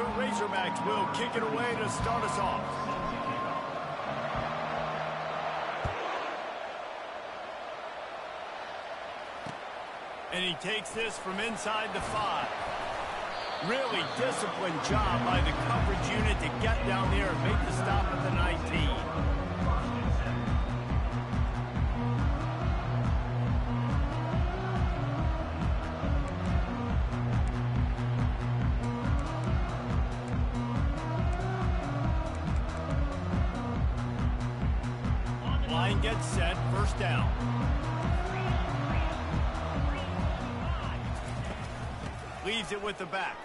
The Razorbacks will kick it away to start us off. And he takes this from inside the 5. Really disciplined job by the coverage unit to get down there and make the stop at the 19. Line gets set, first down. Leaves it with the back.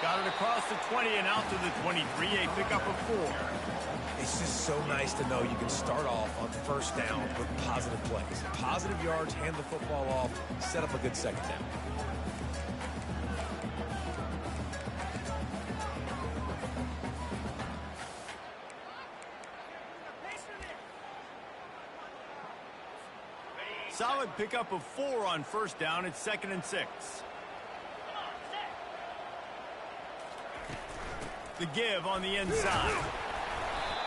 Got it across the 20 and out to the 23, a pickup of 4. It's just so nice to know you can start off on first down with positive plays. Positive yards, hand the football off, set up a good second down. Solid pickup of 4 on first down. It's 2nd and 6. The give on the inside.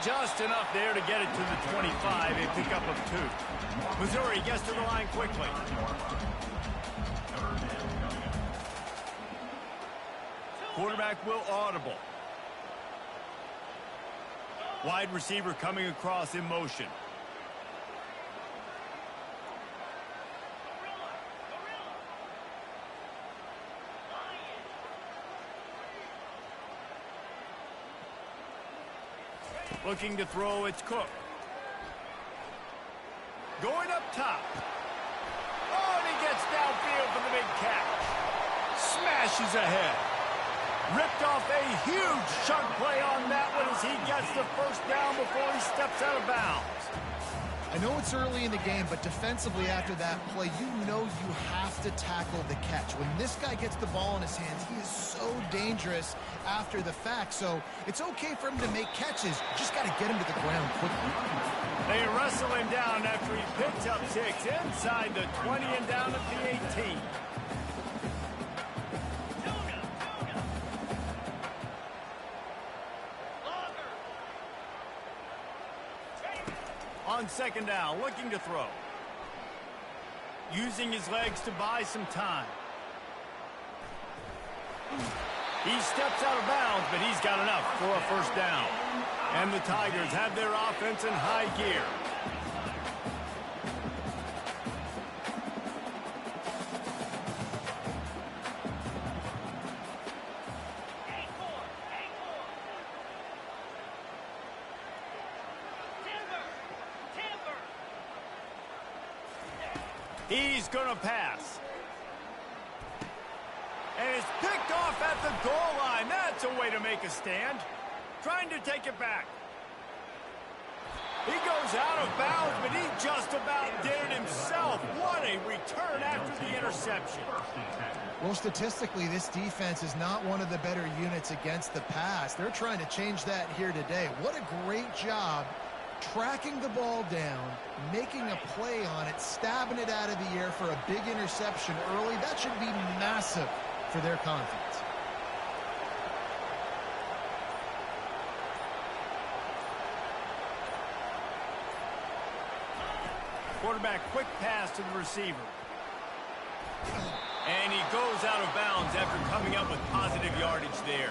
Just enough there to get it to the 25, a pickup of 2. Missouri gets to the line quickly. Quarterback will audible. Wide receiver coming across in motion. Looking to throw, it's Cook. Going up top. Oh, and he gets downfield for the big catch. Smashes ahead. Ripped off a huge chunk play on that one as he gets the first down before he steps out of bounds. I know it's early in the game, but defensively after that play, you know you have to tackle the catch. When this guy gets the ball in his hands, he is so dangerous after the fact. So it's okay for him to make catches. You just got to get him to the ground quickly. They wrestle him down after he picks up 6 inside the 20 and down at the 18. On second down, looking to throw. Using his legs to buy some time. He steps out of bounds, but he's got enough for a first down. And the Tigers have their offense in high gear. He's going to pass. And it's picked off at the goal line. That's a way to make a stand. Trying to take it back. He goes out of bounds, but he just about did it himself. What a return after the interception. Well, statistically, this defense is not one of the better units against the pass. They're trying to change that here today. What a great job tracking the ball down, making a play on it, stabbing it out of the air for a big interception early. That should be massive for their confidence. Quarterback quick pass to the receiver. And he goes out of bounds after coming up with positive yardage there.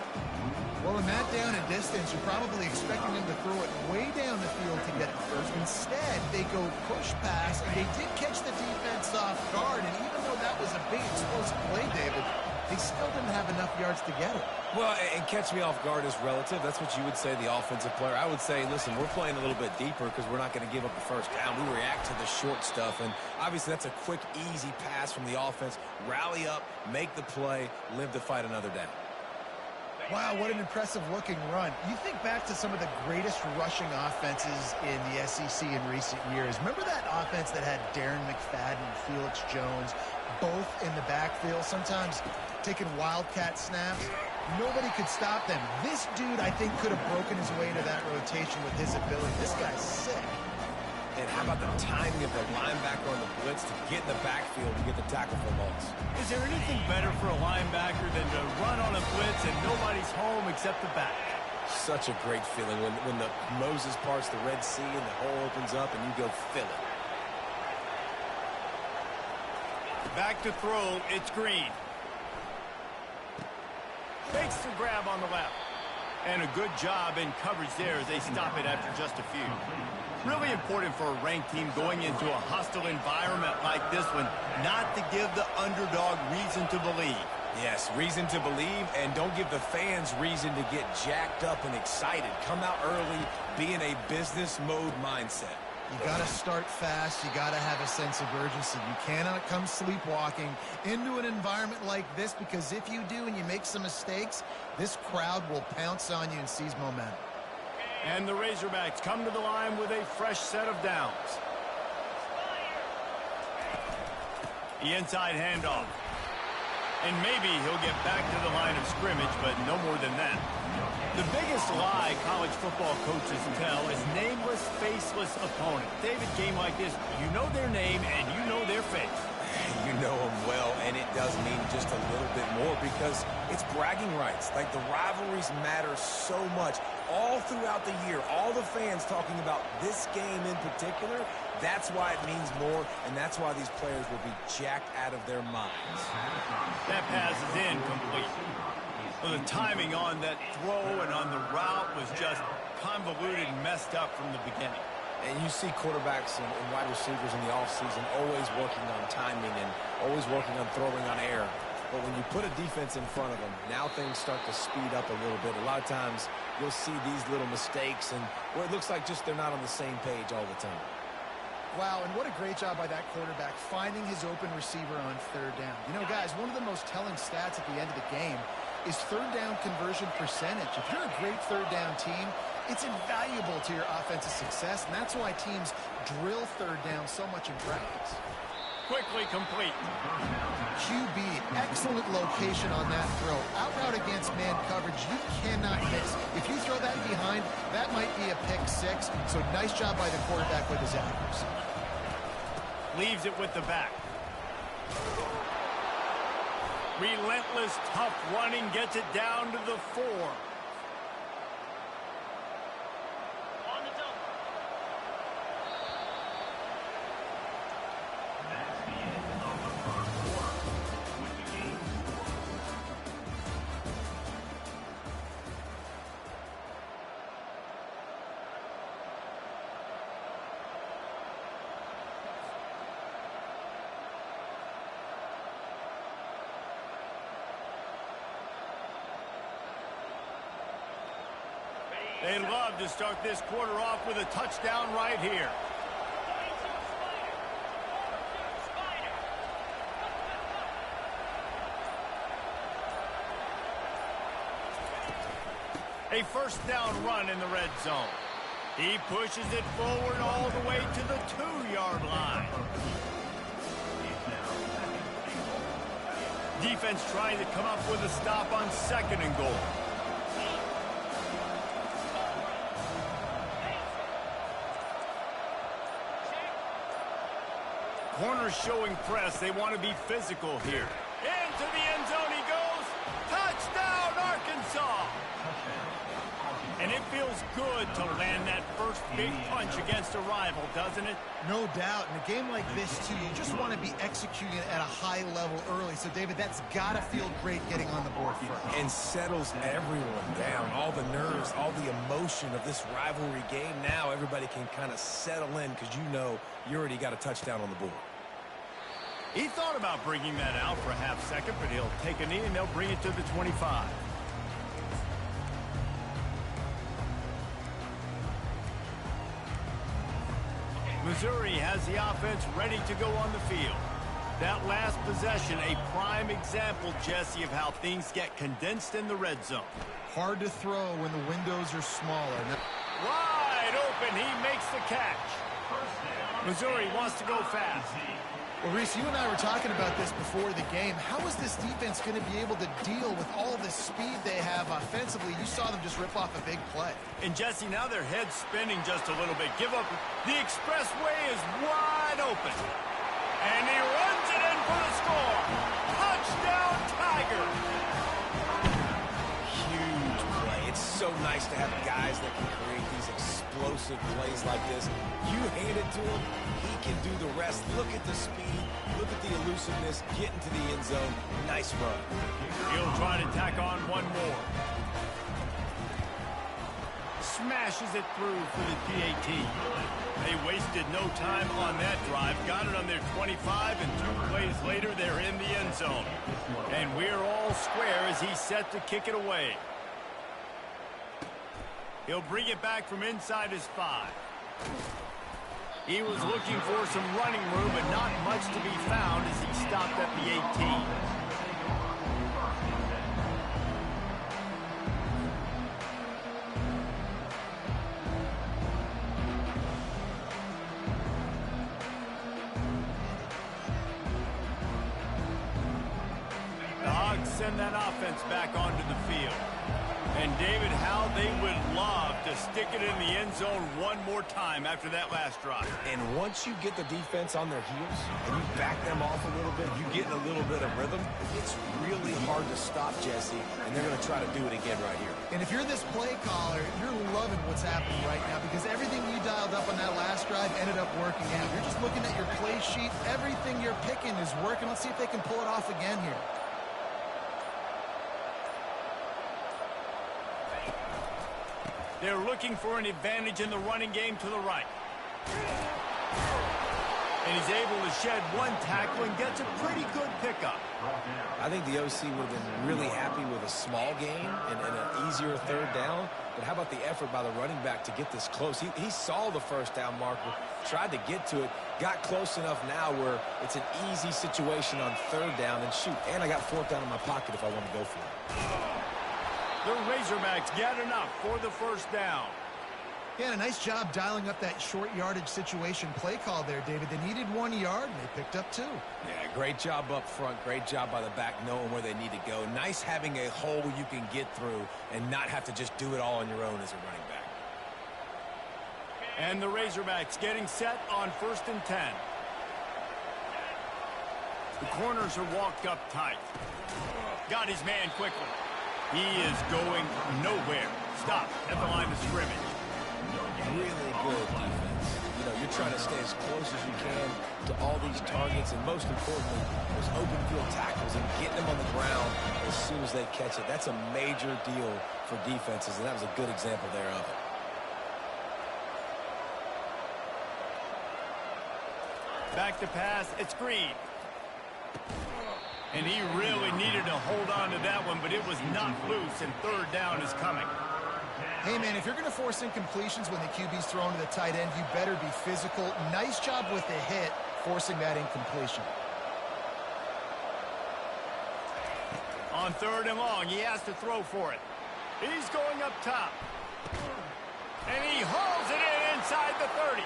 Well, in that down and distance, you're probably expecting them to throw it way down the field to get the first. Instead, they go push pass, and they did catch the defense off guard. And even though that was a big explosive play, David, they still didn't have enough yards to get it. Well, and catch me off guard is relative. That's what you would say, the offensive player. I would say, listen, we're playing a little bit deeper because we're not going to give up the first down. We react to the short stuff, and obviously that's a quick, easy pass from the offense. Rally up, make the play, live to fight another down. Wow, what an impressive-looking run. You think back to some of the greatest rushing offenses in the SEC in recent years. Remember that offense that had Darren McFadden and Felix Jones both in the backfield, sometimes taking wildcat snaps? Nobody could stop them. This dude, I think, could have broken his way into that rotation with his ability. This guy's sick. And how about the timing of the linebacker on the blitz to get in the backfield and get the tackle for a loss? Is there anything better for a linebacker than to run on a blitz and nobody's home except the back? Such a great feeling when the Moses parts the Red Sea and the hole opens up and you go fill it. Back to throw, it's Green. Makes the grab on the left. And a good job in coverage there as they stop it after just a few. Really important for a ranked team going into a hostile environment like this one not to give the underdog reason to believe. Yes, reason to believe, and don't give the fans reason to get jacked up and excited. Come out early, be in a business mode mindset. You got to start fast. You got to have a sense of urgency. You cannot come sleepwalking into an environment like this, because if you do and you make some mistakes, this crowd will pounce on you and seize momentum. And the Razorbacks come to the line with a fresh set of downs. The inside handoff. And maybe he'll get back to the line of scrimmage, but no more than that. The biggest lie college football coaches tell is nameless, faceless opponent. David, game like this, you know their name and you know their face. You know them well, and it does mean just a little bit more because it's bragging rights. Like, the rivalries matter so much all throughout the year. All the fans talking about this game in particular, that's why it means more, and that's why these players will be jacked out of their minds. That pass is incomplete. Well, the timing on that throw and on the route was just convoluted and messed up from the beginning. And you see quarterbacks and wide receivers in the offseason always working on timing and always working on throwing on air. But when you put a defense in front of them, now things start to speed up a little bit. A lot of times you'll see these little mistakes and where it looks like just they're not on the same page all the time. Wow, and what a great job by that quarterback finding his open receiver on third down. You know, guys, one of the most telling stats at the end of the game is third down conversion percentage. If you're a great third down team, it's invaluable to your offensive success, and that's why teams drill third down so much in practice. Quickly complete. QB, excellent location on that throw. Out route against man coverage, you cannot miss. If you throw that behind, that might be a pick six. So nice job by the quarterback with his accuracy. Leaves it with the back. Relentless, tough running gets it down to the 4. They love to start this quarter off with a touchdown right here. A first down run in the red zone. He pushes it forward all the way to the 2-yard line. Defense trying to come up with a stop on 2nd and goal. Corners showing press. They want to be physical here. Into the end zone he goes. Touchdown, Arkansas! And it feels good to land that first big punch against a rival, doesn't it? No doubt. In a game like this, too, you just want to be executing at a high level early. So, David, that's got to feel great getting on the board first. And settles everyone down. All the nerves, all the emotion of this rivalry game. Now everybody can kind of settle in because you know you already got a touchdown on the board. He thought about bringing that out for a half second, but he'll take a knee and they'll bring it to the 25. Missouri has the offense ready to go on the field. That last possession, a prime example, Jesse, of how things get condensed in the red zone. Hard to throw when the windows are smaller. Wide open, he makes the catch. Missouri wants to go fast. Well, Reese, you and I were talking about this before the game. How is this defense going to be able to deal with all the speed they have offensively? You saw them just rip off a big play. And, Jesse, now their head's spinning just a little bit. Give up. The expressway is wide open. And he runs it in for the score. Touchdown, Tiger. Huge play. It's so nice to have guys that can create these explosive plays like this. You hand it to him, he can do the rest. Look at the speed. Look at the elusiveness. Get into the end zone. Nice run. He'll try to tack on one more. Smashes it through for the PAT. They wasted no time on that drive. Got it on their 25, and 2 plays later, they're in the end zone. And we're all square as he's set to kick it away. He'll bring it back from inside his 5. He was looking for some running room, but not much to be found as he stopped at the 18. The Hogs send that offense back onto the field. And, David, how they would love to stick it in the end zone one more time after that last drive. And once you get the defense on their heels and you back them off a little bit, you get in a little bit of rhythm, it's really hard to stop, Jesse, and they're going to try to do it again right here. And if you're this play caller, you're loving what's happening right now because everything you dialed up on that last drive ended up working out. You're just looking at your play sheet. Everything you're picking is working. Let's see if they can pull it off again here. They're looking for an advantage in the running game to the right. And he's able to shed one tackle and gets a pretty good pickup. I think the OC would have been really happy with a small gain and an easier 3rd down. But how about the effort by the running back to get this close? He saw the 1st down marker, tried to get to it, got close enough now where it's an easy situation on 3rd down. And shoot, and I got 4th down in my pocket if I want to go for it. The Razorbacks get enough for the 1st down. Yeah, a nice job dialing up that short yardage situation play call there, David. They needed 1 yard, and they picked up 2. Yeah, great job up front. Great job by the back knowing where they need to go. Nice having a hole you can get through and not have to just do it all on your own as a running back. And the Razorbacks getting set on 1st and 10. The corners are walked up tight. Got his man quickly. He is going nowhere. Stop at the line of scrimmage. Really good defense. You know, you're trying to stay as close as you can to all these targets, and most importantly, those open field tackles and getting them on the ground as soon as they catch it. That's a major deal for defenses, and that was a good example there of it. Back to pass. It's Green. And he really needed to hold on to that one, but it was not loose, and 3rd down is coming. Hey, man, if you're going to force incompletions when the QB's thrown to the tight end, you better be physical. Nice job with the hit, forcing that incompletion. On 3rd and long, he has to throw for it. He's going up top. And he hauls it in inside the 30.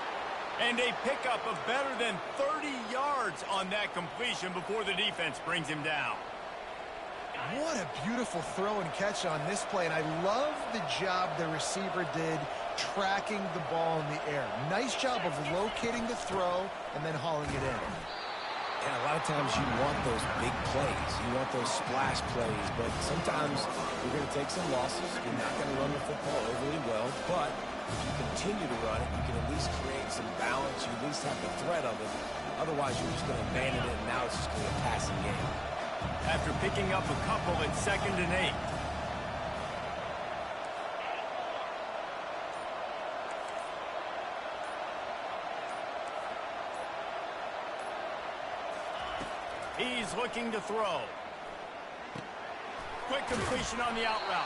And a pickup of better than 30 yards on that completion before the defense brings him down. What a beautiful throw and catch on this play, and I love the job the receiver did tracking the ball in the air. Nice job of locating the throw and then hauling it in. And a lot of times you want those big plays. You want those splash plays, but sometimes you're going to take some losses. You're not going to run the football overly well, but if you continue to run it, you can at least create some balance. You at least have the threat of it. Otherwise, you're just going to abandon it, and now it's just going to be a passing game. After picking up a couple at 2nd and 8. He's looking to throw. Quick completion on the out route.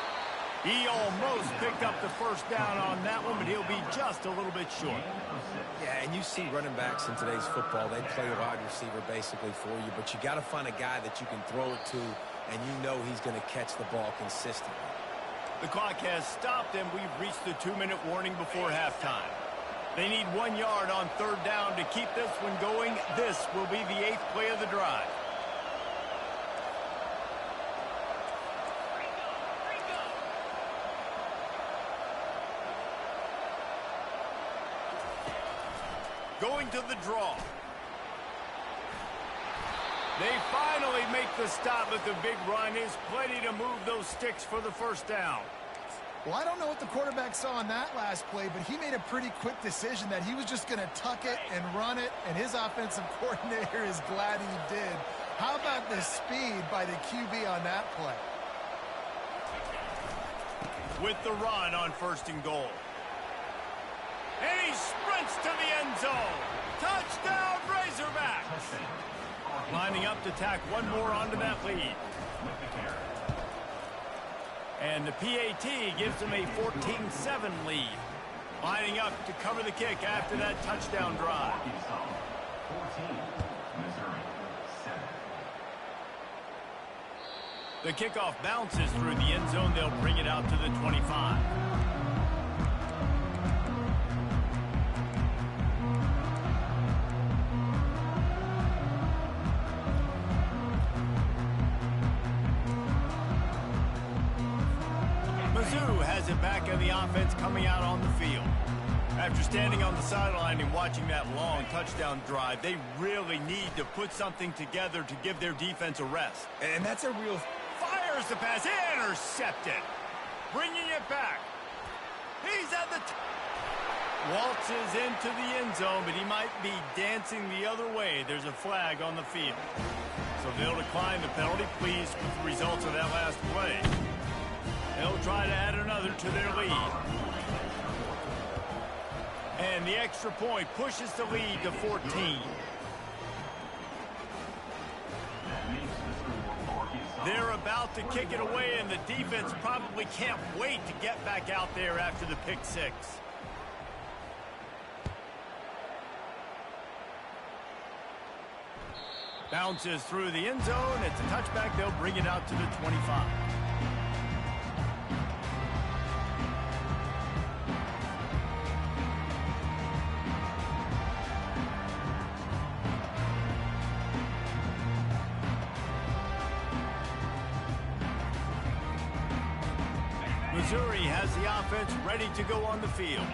He almost picked up the 1st down on that one, but he'll be just a little bit short. Yeah, and you see running backs in today's football, they play a wide receiver basically for you, but you got to find a guy that you can throw it to, and you know he's going to catch the ball consistently. The clock has stopped, and we've reached the 2-minute warning before halftime. They need 1 yard on third down to keep this one going. This will be the 8th play of the drive. Going to the draw. They finally make the stop at the big run. Is plenty to move those sticks for the first down. Well, I don't know what the quarterback saw on that last play, but he made a pretty quick decision that he was just going to tuck it and run it, and his offensive coordinator is glad he did. How about the speed by the QB on that play? With the run on 1st and goal. And he sprints to the end zone. Touchdown, Razorbacks. Lining up to tack one more onto that lead. And the PAT gives them a 14-7 lead. Lining up to cover the kick after that touchdown drive. The kickoff bounces through the end zone. They'll bring it out to the 25. Has it back in the offense coming out on the field. After standing on the sideline and watching that long touchdown drive, they really need to put something together to give their defense a rest. And that's a real... Fires the pass, intercepted. Bringing it back. He's at the... Waltzes into the end zone, but he might be dancing the other way. There's a flag on the field. So they'll decline the penalty, pleased with the results of that last play. They'll try to add another to their lead. And the extra point pushes the lead to 14. They're about to kick it away, and the defense probably can't wait to get back out there after the pick six. Bounces through the end zone. It's a touchback. They'll bring it out to the 25. Missouri has the offense ready to go on the field.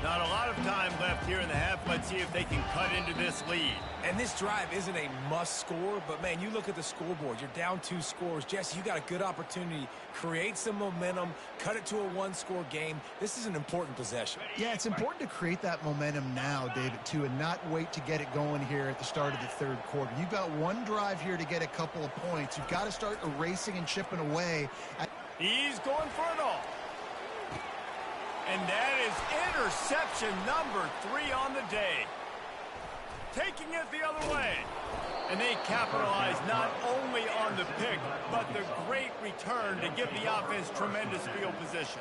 Not a lot of time left here in the half. Let's see if they can cut into this lead. And this drive isn't a must score, but man, you look at the scoreboard. You're down 2 scores. Jesse, you got a good opportunity. Create some momentum. Cut it to a 1-score game. This is an important possession. Yeah, it's important to create that momentum now, David, too, and not wait to get it going here at the start of the 3rd quarter. You've got one drive here to get a couple of points. You've got to start erasing and chipping away. He's going for it all. And that is interception number 3 on the day. Taking it the other way. And they capitalize not only on the pick, but the great return to give the offense tremendous field position.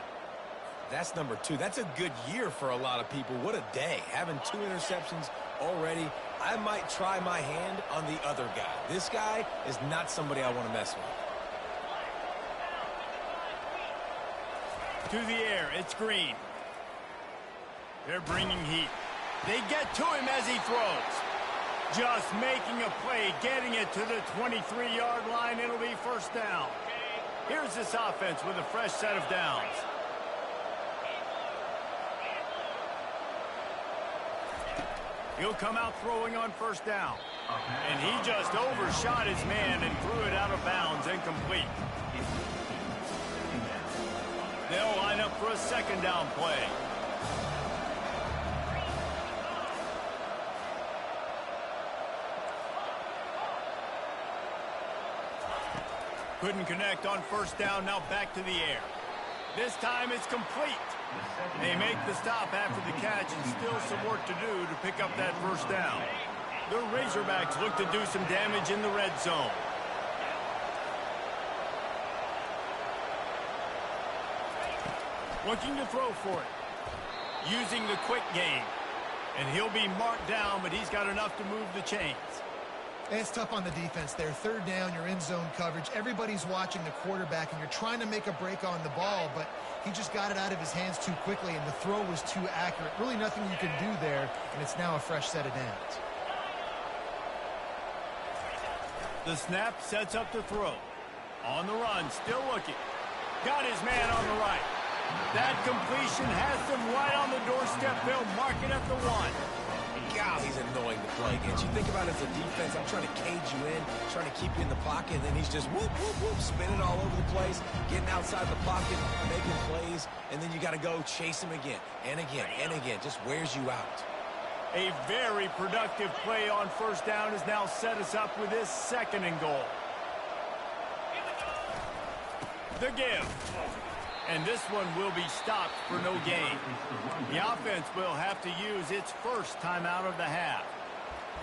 That's number 2. That's a good year for a lot of people. What a day. Having 2 interceptions already. I might try my hand on the other guy. This guy is not somebody I want to mess with. To the air, it's Green. They're bringing heat. They get to him as he throws. Just making a play, getting it to the 23-yard line. It'll be first down. Here's this offense with a fresh set of downs. He'll come out throwing on first down. And he just overshot his man and threw it out of bounds, incomplete. They'll line up for a 2nd down play. Couldn't connect on first down, now back to the air. This time it's complete. They make the stop after the catch and still some work to do to pick up that first down. The Razorbacks look to do some damage in the red zone. Looking to throw for it. Using the quick game. And he'll be marked down, but he's got enough to move the chains. And it's tough on the defense there. 3rd down, you're in zone coverage. Everybody's watching the quarterback, and you're trying to make a break on the ball, but He just got it out of his hands too quickly, and the throw was too accurate. Really nothing you can do there, and it's now a fresh set of downs. The snap sets up the throw. On the run, still looking. Got his man on the right. That completion has them right on the doorstep. They'll mark it at the 1. God, he's annoying to play against. You think about it as a defense, I'm trying to cage you in, trying to keep you in the pocket, and then he's just whoop, whoop, whoop, spinning all over the place, getting outside the pocket, making plays, and then you got to go chase him again and again and again. Just wears you out. A very productive play on first down has now set us up with this 2nd and goal. The give. And this one will be stopped for no gain. The offense will have to use its first timeout of the half.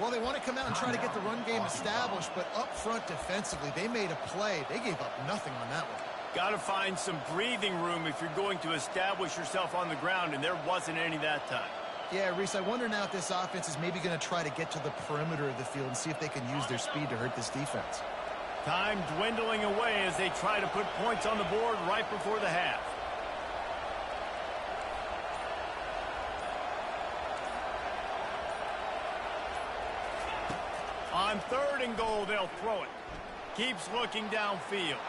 Well, they want to come out and try to get the run game established, but up front defensively, they made a play. They gave up nothing on that one. Got to find some breathing room if you're going to establish yourself on the ground, and there wasn't any that time. Yeah, Reese, I wonder now if this offense is maybe going to try to get to the perimeter of the field and see if they can use their speed to hurt this defense. Time dwindling away as they try to put points on the board right before the half. On 3rd and goal, they'll throw it. Keeps looking downfield.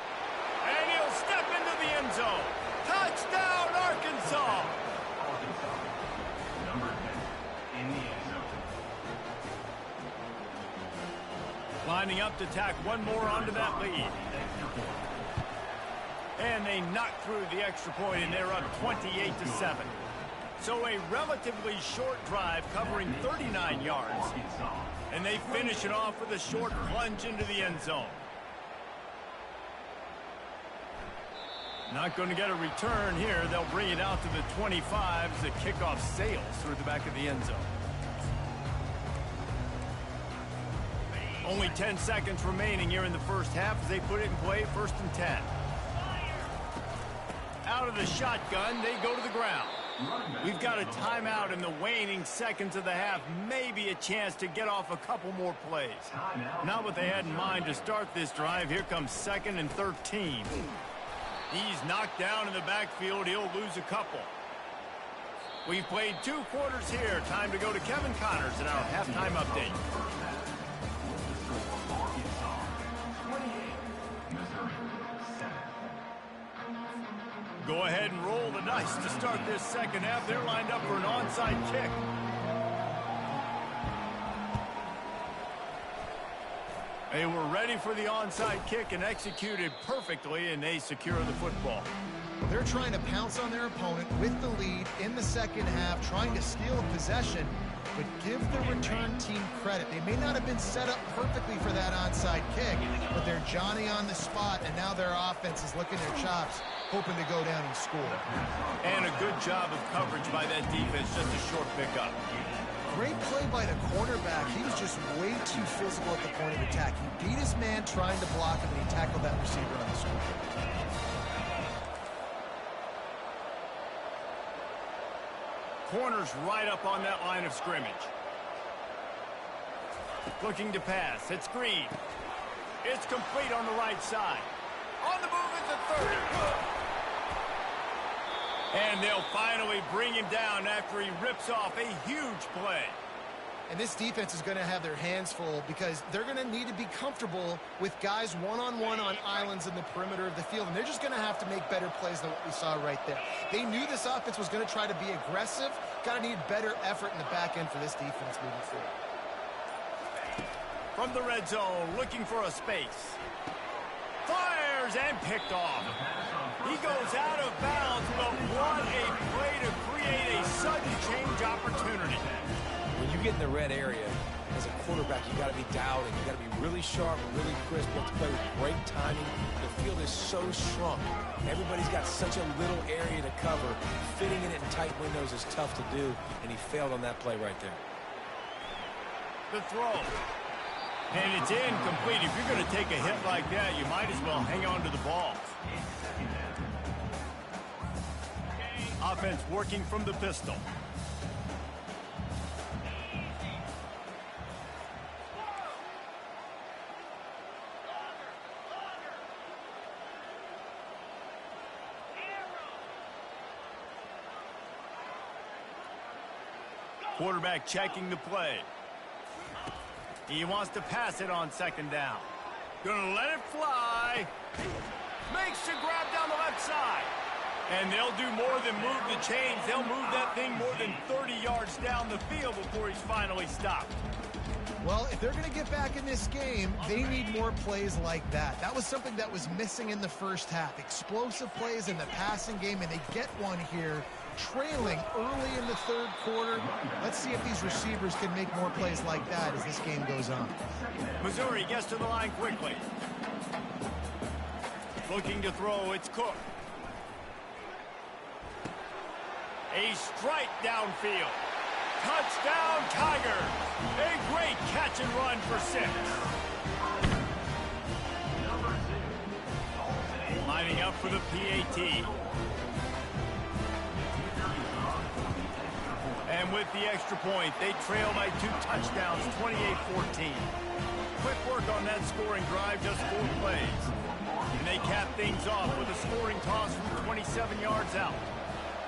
And he'll step into the end zone. Touchdown, Arkansas! Number 10 in the end zone. Lining up to tack one more onto that lead. And they knock through the extra point, and they're up 28-7. So a relatively short drive covering 39 yards. And they finish it off with a short plunge into the end zone. Not going to get a return here. They'll bring it out to the 25 as the kickoff sails through the back of the end zone. Only 10 seconds remaining here in the first half as they put it in play, 1st and 10. Out of the shotgun, they go to the ground. We've got a timeout in the waning seconds of the half. Maybe a chance to get off a couple more plays. Not what they had in mind to start this drive. Here comes 2nd and 13. He's knocked down in the backfield. He'll lose a couple. We've played 2 quarters here. Time to go to Kevin Connors in our halftime update. Go ahead and roll the dice to start this second half. They're lined up for an onside kick. They were ready for the onside kick and executed perfectly, and they secure the football. They're trying to pounce on their opponent with the lead in the second half, trying to steal a possession, but give the return team credit. They may not have been set up perfectly for that onside kick, but they're Johnny on the spot, and now their offense is licking their chops, hoping to go down and score. And a good job of coverage by that defense, just a short pickup. Great play by the cornerback. He was just way too physical at the point of attack. He beat his man trying to block him, and he tackled that receiver on the screen. Corners right up on that line of scrimmage. Looking to pass. It's Green. It's complete on the right side. On the move at the 30. And they'll finally bring him down after he rips off a huge play. And this defense is going to have their hands full because they're going to need to be comfortable with guys one-on-one on islands in the perimeter of the field. And they're just going to have to make better plays than what we saw right there. They knew this offense was going to try to be aggressive. Got to need better effort in the back end for this defense moving forward. From the red zone, looking for a space. Fires and picked off. He goes out of bounds, but what a play to create a sudden change opportunity. When you get in the red area, as a quarterback, you got to be dialed in. You got to be really sharp, really crisp. You have to play with great timing. The field is so shrunk. Everybody's got such a little area to cover. Fitting it in tight windows is tough to do, and he failed on that play right there. The throw. And it's incomplete. If you're going to take a hit like that, you might as well hang on to the ball. Offense working from the pistol. Quarterback checking the play. He wants to pass it on second down. Gonna let it fly. Makes the grab down the left side. And they'll do more than move the chains. They'll move that thing more than 30 yards down the field before he's finally stopped. Well, if they're going to get back in this game, they need more plays like that. That was something that was missing in the first half. Explosive plays in the passing game, and they get one here, trailing early in the third quarter. Let's see if these receivers can make more plays like that as this game goes on. Missouri gets to the line quickly. Looking to throw, it's Cook. A strike downfield. Touchdown, Tigers! A great catch and run for 6. Lining up for the PAT. And with the extra point, they trail by 2 touchdowns, 28-14. Quick work on that scoring drive, just 4 plays. And they cap things off with a scoring toss from 27 yards out.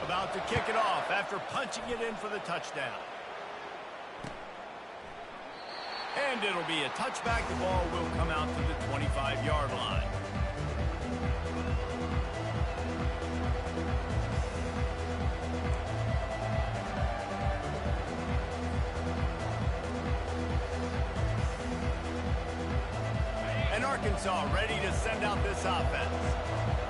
About to kick it off after punching it in for the touchdown. And it'll be a touchback. The ball will come out to the 25-yard line. And Arkansas ready to send out this offense.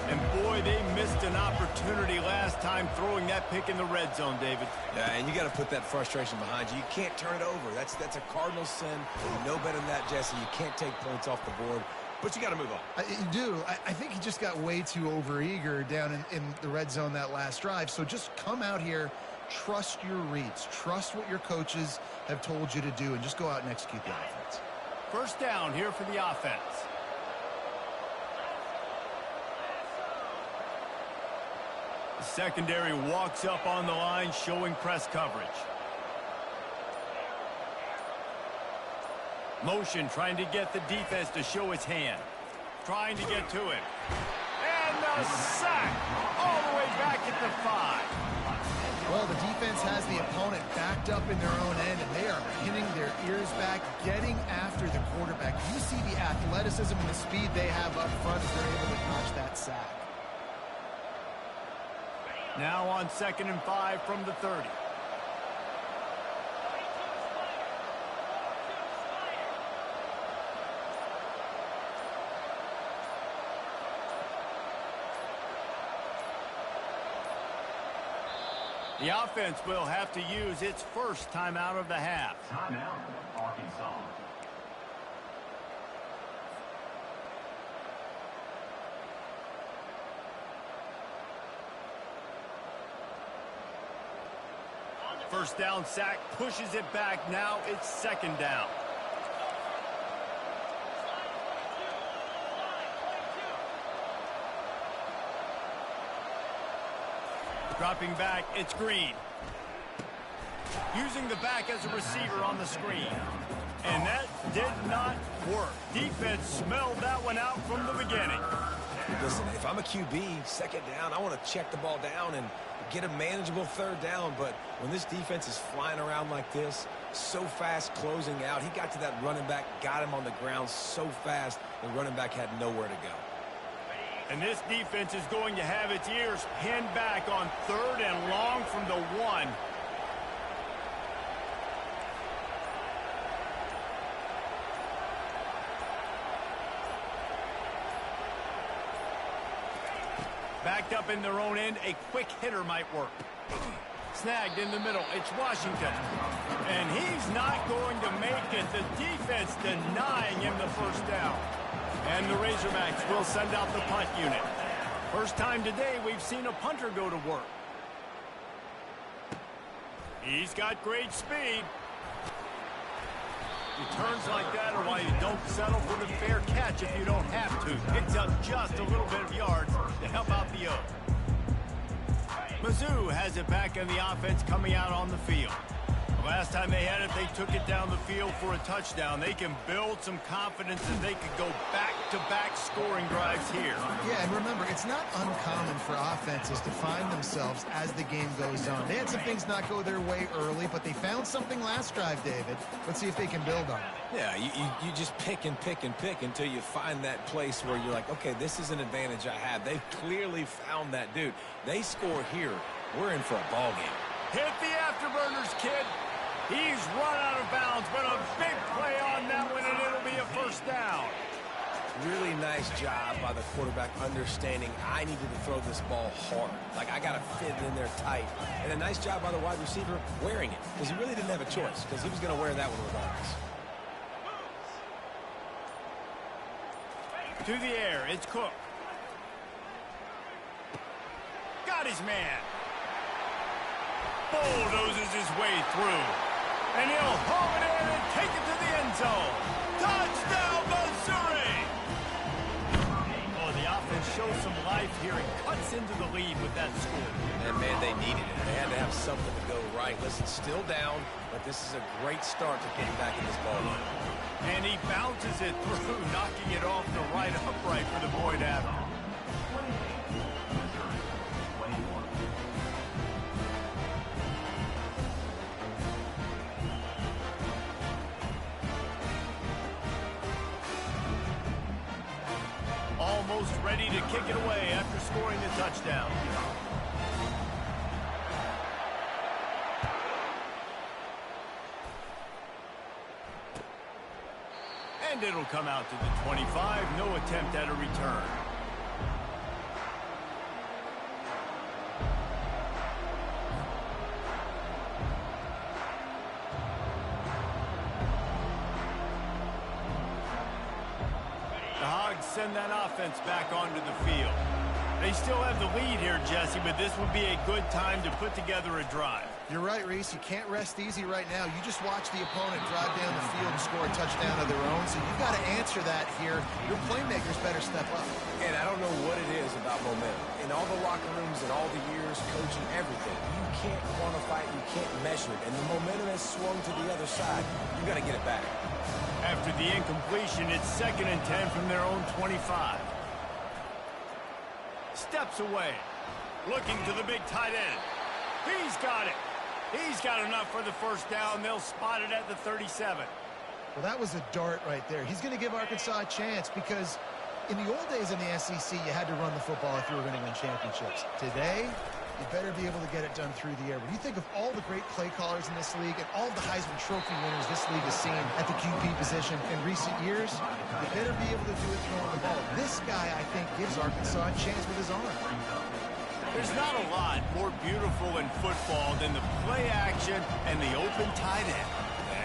And boy, they missed an opportunity last time throwing that pick in the red zone, David. Yeah, and you got to put that frustration behind you. You can't turn it over. That's a cardinal sin. You know better than that, Jesse. You can't take points off the board, but you got to move on. You do. I think he just got way too overeager down in the red zone that last drive. So just come out here, trust your reads, trust what your coaches have told you to do, and just go out and execute the offense. First down here for the offense. The secondary walks up on the line, showing press coverage. Motion, trying to get the defense to show his hand. Trying to get to him. And the sack all the way back at the 5. Well, the defense has the opponent backed up in their own end, and they are pinning their ears back, getting after the quarterback. You see the athleticism and the speed they have up front as they're able to notch that sack. Now on 2nd and 5 from the 30. The offense will have to use its first timeout of the half. Timeout, Arkansas. First down sack, pushes it back. Now it's 2nd down. Dropping back, it's Green. Using the back as a receiver on the screen. And that did not work. Defense smelled that one out from the beginning. Listen, if I'm a QB, 2nd down, I want to check the ball down and get a manageable 3rd down. But when this defense is flying around like this, so fast closing out, he got to that running back, got him on the ground so fast, the running back had nowhere to go. And this defense is going to have its ears pinned back on 3rd and long from the 1. Backed up in their own end, a quick hitter might work. Snagged in the middle, it's Washington. And he's not going to make it. The defense denying him the first down. And the Razorbacks will send out the punt unit. First time today we've seen a punter go to work. He's got great speed. Returns like that are why you don't settle for the fair catch if you don't have to. Picks up just a little bit of yards to help out the O. Mizzou has it back in the offense coming out on the field. Last time they had it, they took it down the field for a touchdown. They can build some confidence that they could go back-to-back scoring drives here. Yeah, and remember, it's not uncommon for offenses to find themselves as the game goes on. They had some things not go their way early, but they found something last drive, David. Let's see if they can build on it. Yeah, you just pick and pick and pick until you find that place where you're like, okay, this is an advantage I have. They've clearly found that, dude. They score here, we're in for a ball game. Hit the afterburners, kid. He's run out of bounds, but a big play on that one, and it'll be a first down. Really nice job by the quarterback understanding I needed to throw this ball hard. Like, I got to fit it in there tight. And a nice job by the wide receiver wearing it, because he really didn't have a choice, because he was going to wear that one regardless. To the air, it's Cook. Got his man. Bulldozes his way through. And he'll haul it in and take it to the end zone. Touchdown, Missouri! Oh, the offense shows some life here and cuts into the lead with that score. And, man, they needed it. They had to have something to go right. Listen, still down, but this is a great start to getting back in this ball game. And he bounces it through, knocking it off the right upright for the point after. Almost ready to kick it away after scoring the touchdown. And it'll come out to the 25. No attempt at a return. The Hogs send that offense back onto the field. They still have the lead here, Jesse, but this would be a good time to put together a drive. You're right, Reese. You can't rest easy right now. You just watch the opponent drive down the field and score a touchdown of their own, so you've got to answer that here. Your playmakers better step up. And I don't know what it is about momentum. In all the locker rooms and all the years, coaching, everything, you can't quantify it, you can't measure it. And the momentum has swung to the other side. You got to get it back. After the incompletion, it's 2nd and 10 from their own 25. Steps away. Looking to the big tight end. He's got it. He's got enough for the first down. They'll spot it at the 37. Well, that was a dart right there. He's going to give Arkansas a chance because in the old days in the SEC, you had to run the football if you were going to win championships. Today, you better be able to get it done through the air. When you think of all the great play callers in this league and all the Heisman Trophy winners this league has seen at the QB position in recent years, you better be able to do it throwing the ball. This guy, I think, gives Arkansas a chance with his arm. There's not a lot more beautiful in football than the play action and the open tight end.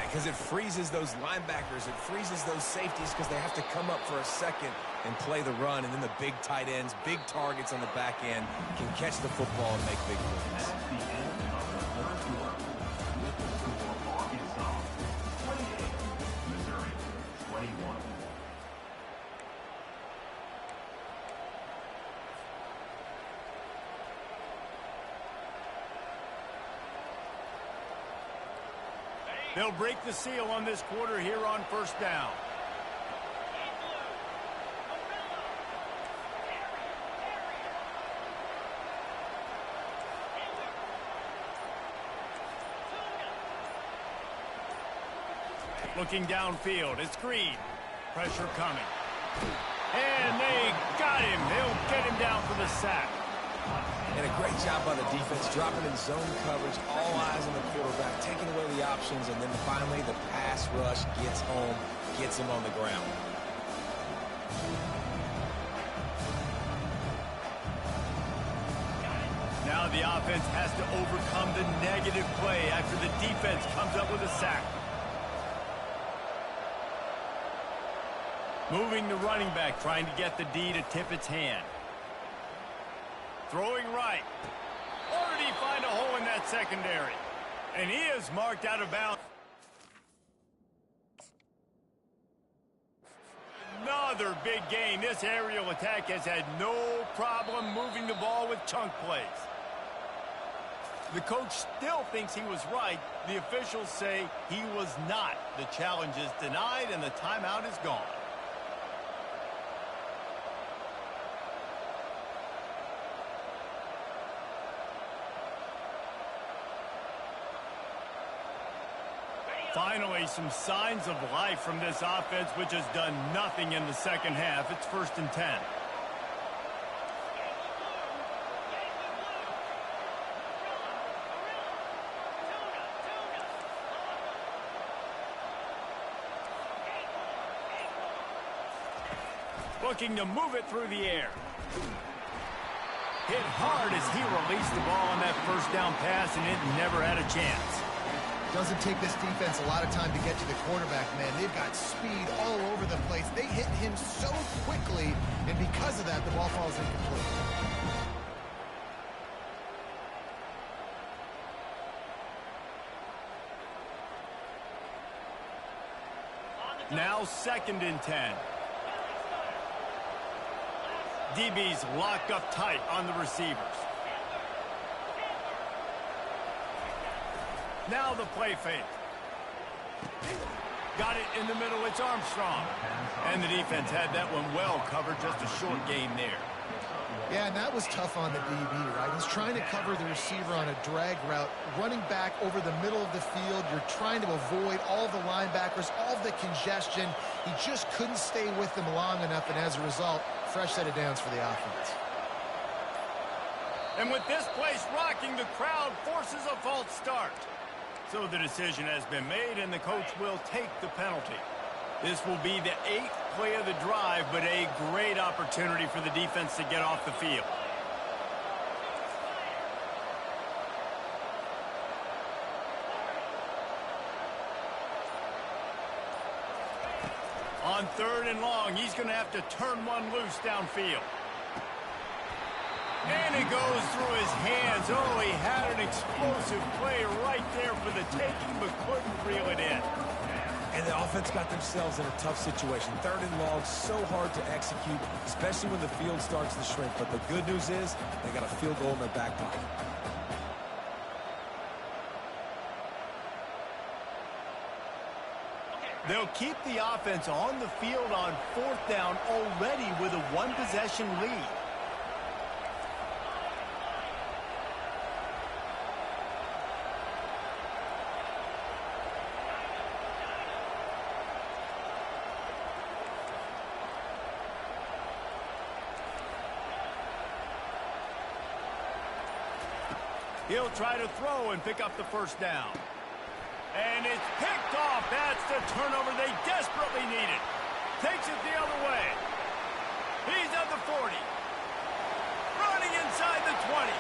Because it freezes those linebackers, it freezes those safeties because they have to come up for a second and play the run, and then the big tight ends, big targets on the back end can catch the football and make big plays. At the end of the third quarter, with the score Arkansas 28, Missouri 21. They'll break the seal on this quarter here on first down. Looking downfield, it's Green. Pressure coming. And they got him. They'll get him down for the sack. And a great job by the defense, dropping in zone coverage, all eyes on the quarterback, taking away the options, and then finally the pass rush gets home, gets him on the ground. Now the offense has to overcome the negative play after the defense comes up with a sack. Moving the running back, trying to get the D to tip its hand. Throwing right. Or did he find a hole in that secondary? And he is marked out of bounds. Another big gain. This aerial attack has had no problem moving the ball with chunk plays. The coach still thinks he was right. The officials say he was not. The challenge is denied, and the timeout is gone. Finally, some signs of life from this offense, which has done nothing in the second half. It's 1st and 10. Looking to move it through the air. Hit hard as he released the ball on that first down pass, and it never had a chance. Doesn't take this defense a lot of time to get to the quarterback, man. They've got speed all over the place. They hit him so quickly, and because of that, the ball falls incomplete. Now 2nd and 10. DB's locked up tight on the receivers. Now the play fake. Got it in the middle. It's Armstrong. And the defense had that one well covered. Just a short gain there. Yeah, and that was tough on the DB, right? He's trying to cover the receiver on a drag route, running back over the middle of the field. You're trying to avoid all the linebackers, all the congestion. He just couldn't stay with them long enough, and as a result, fresh set of downs for the offense. And with this place rocking, the crowd forces a false start. So the decision has been made, and the coach will take the penalty. This will be the 8th play of the drive, but a great opportunity for the defense to get off the field. On 3rd and long, he's going to have to turn one loose downfield. And it goes through his hands. Oh, he had an explosive play right there for the taking, but couldn't reel it in. And the offense got themselves in a tough situation. 3rd and long, so hard to execute, especially when the field starts to shrink. But the good news is they got a field goal in their back pocket. They'll keep the offense on the field on 4th down already with a one-possession lead. He'll try to throw and pick up the 1st down. And it's picked off. That's the turnover they desperately needed. Takes it the other way. He's at the 40. Running inside the 20.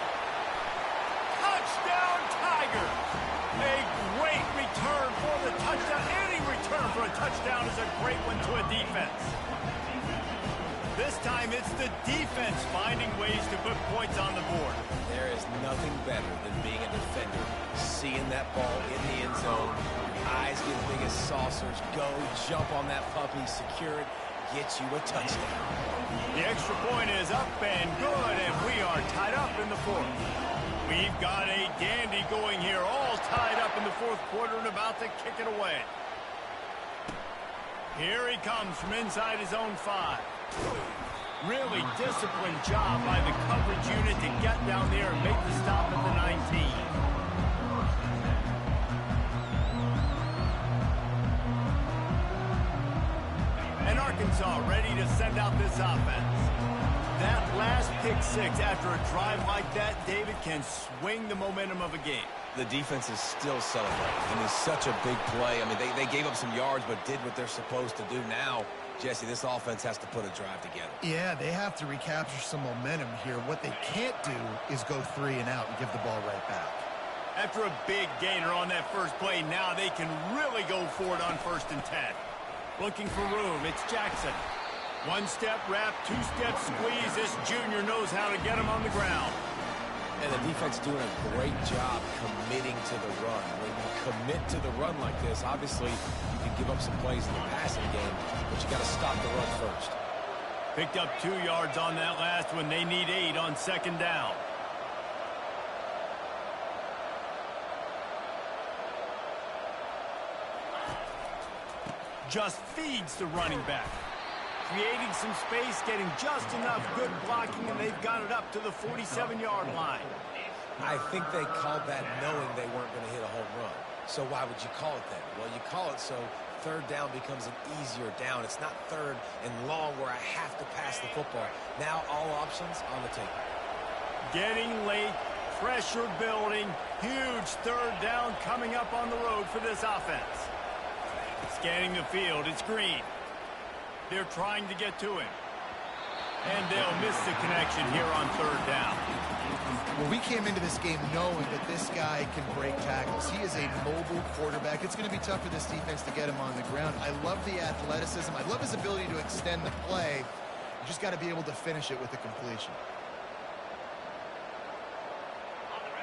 Touchdown, Tigers. A great return for the touchdown. Any return for a touchdown is a great one to a defense. This time it's the defense finding ways to put points on the board. There is nothing better than being a defender, seeing that ball in the end zone, eyes get big as saucers, go, jump on that puppy, secure it, get you a touchdown. The extra point is up and good, and we are tied up in the 4th. We've got a dandy going here, all tied up in the 4th quarter and about to kick it away. Here he comes from inside his own 5. Really disciplined job by the coverage unit to get down there and make the stop at the 19. And Arkansas ready to send out this offense. That last pick 6 after a drive like that, David, can swing the momentum of a game. The defense is still celebrating. I mean, it's such a big play. I mean, they gave up some yards but did what they're supposed to do. Now, Jesse, this offense has to put a drive together. Yeah, they have to recapture some momentum here. What they can't do is go 3 and out and give the ball right back. After a big gainer on that first play, now they can really go for it on 1st and 10. Looking for room, it's Jackson. 1-step wrap, 2-step squeeze. This junior knows how to get him on the ground. And the defense doing a great job committing to the run. When you commit to the run like this, obviously you can give up some plays in the passing game, but you got to stop the run first. Picked up 2 yards on that last one. They need 8 on 2nd down. just feeds the running back. Creating some space, getting just enough good blocking, and they've got it up to the 47-yard line. I think they called that knowing they weren't going to hit a home run. So why would you call it that? Well, you call it so third down becomes an easier down. It's not third and long where I have to pass the football. Now all options on the table. Getting late, pressure building, huge third down coming up on the road for this offense. Scanning the field, it's Green. They're trying to get to him. And they'll miss the connection here on third down. Well, we came into this game knowing that this guy can break tackles. He is a mobile quarterback. It's going to be tough for this defense to get him on the ground. I love the athleticism. I love his ability to extend the play. You just got to be able to finish it with a completion.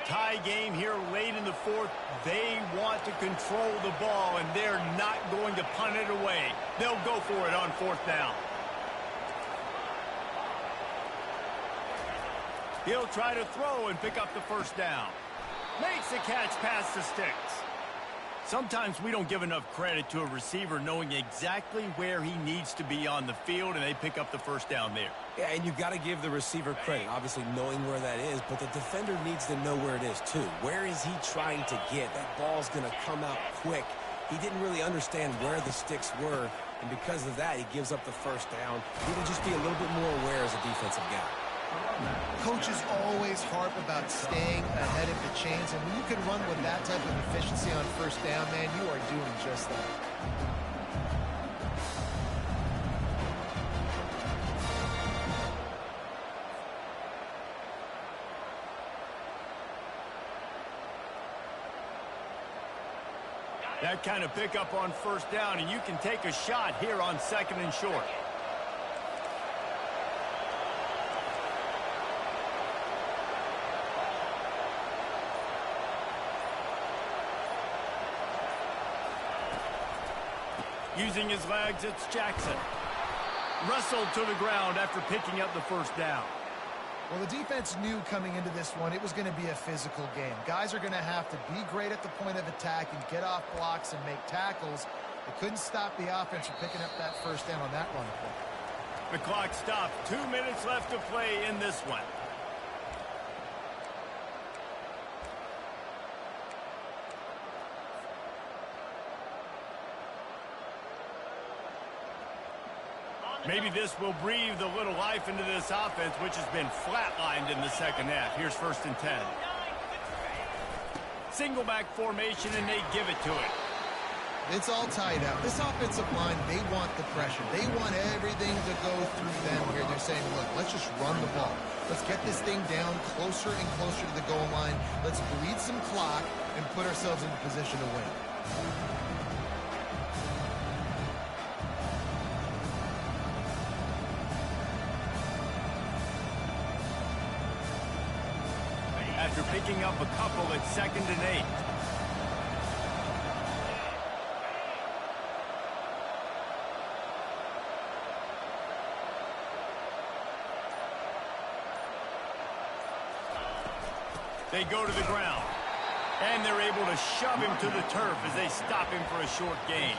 Tie game here late in the fourth. They want to control the ball, and they're not going to punt it away. They'll go for it on fourth down. He'll try to throw and pick up the first down. Makes the catch past the sticks. Sometimes we don't give enough credit to a receiver knowing exactly where he needs to be on the field, and they pick up the first down there. Yeah, and you've got to give the receiver credit, obviously knowing where that is, but the defender needs to know where it is too. Where is he trying to get? That ball's going to come out quick. He didn't really understand where the sticks were, and because of that, he gives up the first down. He need to just be a little bit more aware as a defensive guy. Coaches always harp about staying ahead of the chains, and when you can run with that type of efficiency on first down, man, you are doing just that. That kind of pickup on first down, and you can take a shot here on second and short. Using his legs, it's Jackson. Wrestled to the ground after picking up the first down. Well, the defense knew coming into this one it was going to be a physical game. Guys are going to have to be great at the point of attack and get off blocks and make tackles. They couldn't stop the offense from picking up that first down on that run play. The clock stopped. 2 minutes left to play in this one. Maybe this will breathe a little life into this offense, which has been flatlined in the second half. Here's 1st and 10. Single back formation, and they give it to it. It's all tied up. This offensive line, they want the pressure. They want everything to go through them here. They're saying, look, let's just run the ball. Let's get this thing down closer and closer to the goal line. Let's bleed some clock and put ourselves in a position to win. After picking up a couple at 2nd and 8. They go to the ground, and they're able to shove him to the turf as they stop him for a short gain.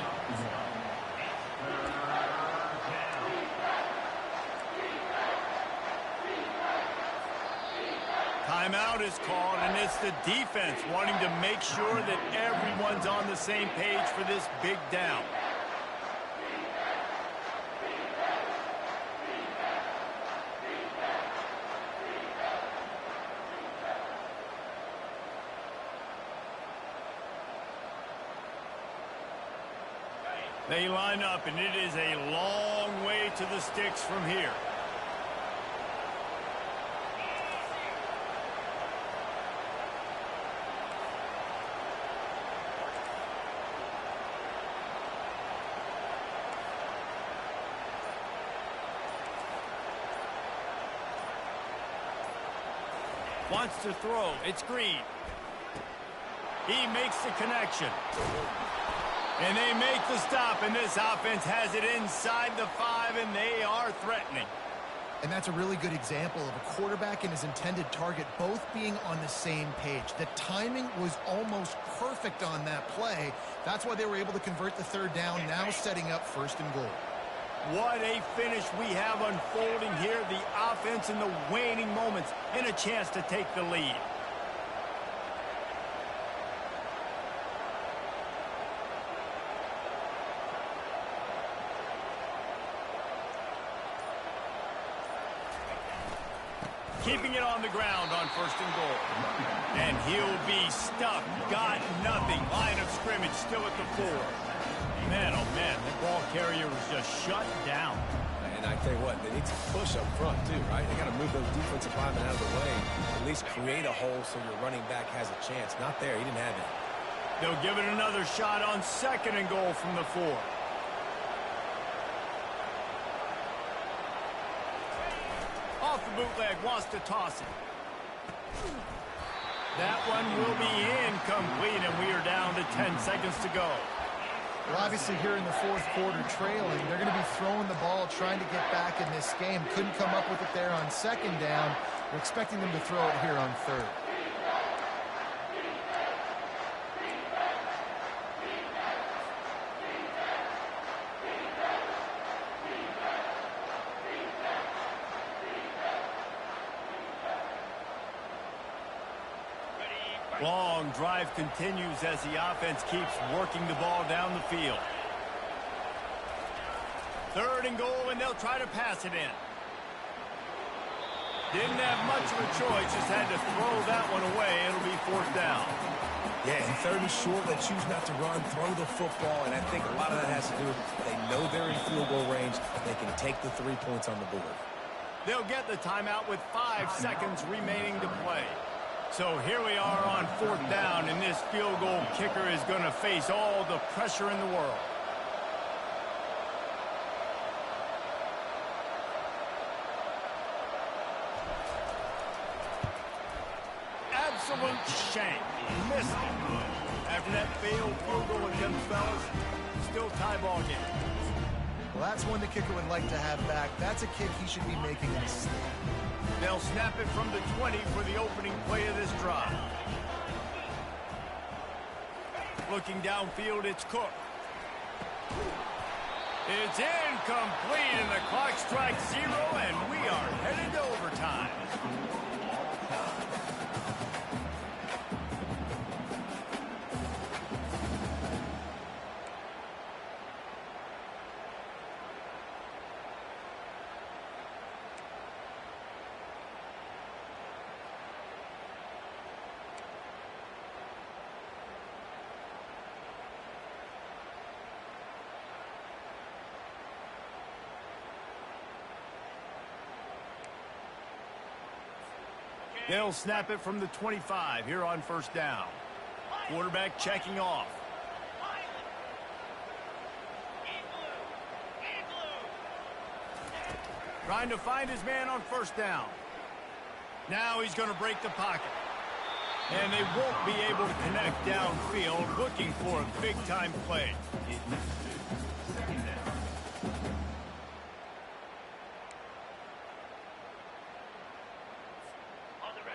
Timeout is called, and it's the defense wanting to make sure that everyone's on the same page for this big down. They line up, and it is a long way to the sticks from here. Wants to throw. It's Green. He makes the connection. And they make the stop, and this offense has it inside the 5, and they are threatening. And that's a really good example of a quarterback and his intended target both being on the same page. The timing was almost perfect on that play. That's why they were able to convert the third down, now setting up 1st and goal. What a finish we have unfolding here. The offense in the waning moments and a chance to take the lead. Keeping it on the ground on 1st and goal. And he'll be stuck. Got nothing. Line of scrimmage still at the 4. Man, oh man, the ball carrier was just shut down. And I tell you what, they need to push up front too, right? They got to move those defensive linemen out of the way. At least create a hole so your running back has a chance. Not there. He didn't have it. They'll give it another shot on 2nd and goal from the 4. Off the bootleg, wants to toss it. That one will be incomplete, and we are down to 10 seconds to go. Well, obviously here in the 4th quarter trailing, they're going to be throwing the ball, trying to get back in this game. Couldn't come up with it there on 2nd down. We're expecting them to throw it here on 3rd. Long drive continues as the offense keeps working the ball down the field. 3rd and goal, and they'll try to pass it in. Didn't have much of a choice, just had to throw that one away. It'll be 4th down. Yeah, and 3rd and short, they choose not to run, throw the football, and I think a lot of that has to do with they know they're in field goal range. They can take the 3 points on the board. They'll get the timeout with 5 seconds remaining to play. So here we are on 4th down, and this field goal kicker is going to face all the pressure in the world. Absolute shank. Missed it. After that failed field goal against fellas, still tie ball game. Well, that's one the kicker would like to have back. That's a kick he should be making in his sleep. They'll snap it from the 20 for the opening play of this drive. Looking downfield, it's Cook. It's incomplete, and the clock strikes 0, and we are headed to overtime. They'll snap it from the 25 here on 1st down. Quarterback checking off. Trying to find his man on 1st down. Now he's going to break the pocket. And they won't be able to connect downfield, looking for a big-time play.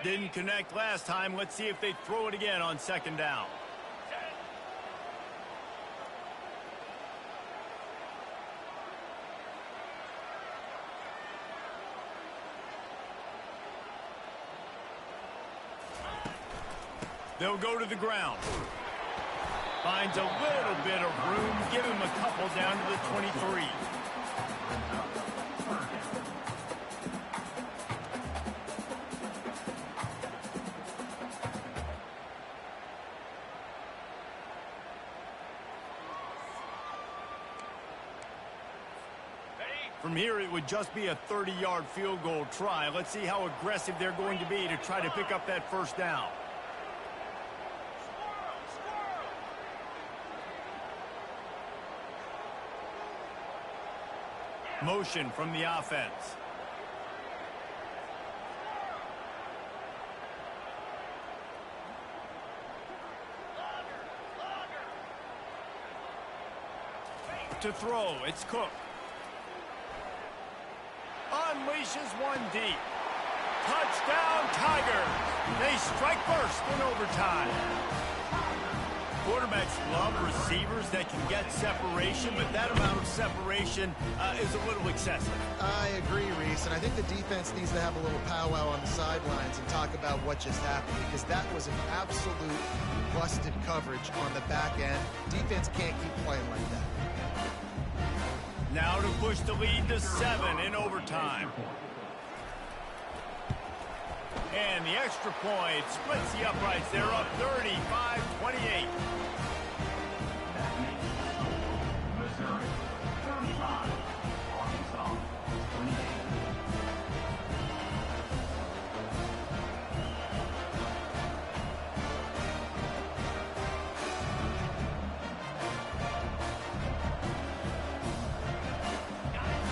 Didn't connect last time. Let's see if they throw it again on 2nd down. They'll go to the ground. Finds a little bit of room. Give him a couple down to the 23. From here, it would just be a 30-yard field goal try. Let's see how aggressive they're going to be to try to pick up that 1st down. Motion from the offense. To throw, it's Cook. unleashes one deep. Touchdown, Tigers. They strike first in overtime. Quarterbacks love receivers that can get separation, but that amount of separation is a little excessive. I agree, Reese, and I think the defense needs to have a little powwow on the sidelines and talk about what just happened, because that was an absolute busted coverage on the back end. Defense can't keep playing like that. Now to push the lead to 7 in overtime. And the extra point splits the uprights. They're up 35-28. Missouri, 35. Arkansas, 28.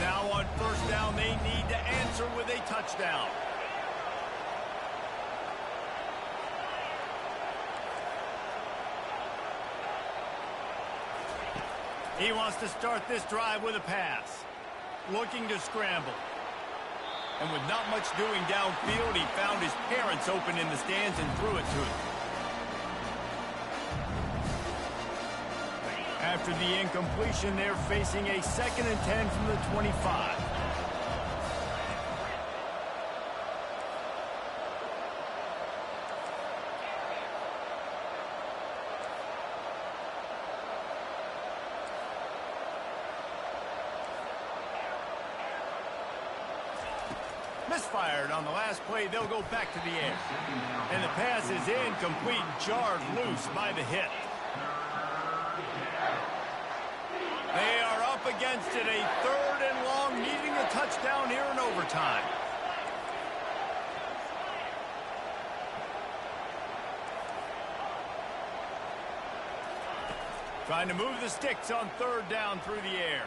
Now on first down, they need to answer with a touchdown. He wants to start this drive with a pass. Looking to scramble. And with not much doing downfield, he found his parents open in the stands and threw it to them. After the incompletion, they're facing a 2nd and 10 from the 25. Misfired on the last play. They'll go back to the air. And the pass is incomplete, jarred loose by the hit. They are up against it, a 3rd and long, needing a touchdown here in overtime. Trying to move the sticks on 3rd down through the air.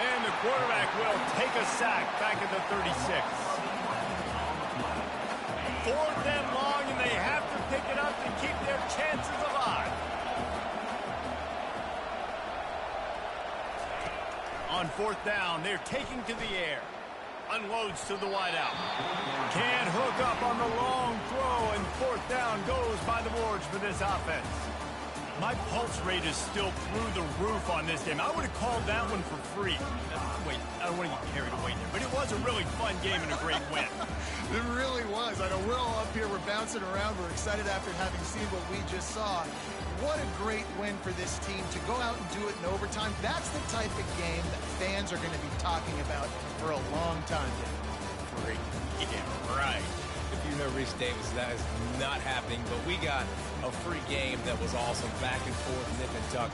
And the quarterback will take a sack back at the 36. 4th and long, and they have to pick it up to keep their chances alive. On 4th down, they're taking to the air. Unloads to the wideout. Can't hook up on the long throw, and 4th down goes by the boards for this offense. My pulse rate is still through the roof on this game. I would have called that one for free. Wait, I don't want to get carried away there, but it was a really fun game and a great win. It really was. I know we're all up here, we're bouncing around, we're excited after having seen what we just saw. What a great win for this team to go out and do it in overtime. That's the type of game that fans are going to be talking about for a long time. Great game, right. If you know Reese Davis, that is not happening, but we got a free game that was awesome, back and forth, nip and tuck.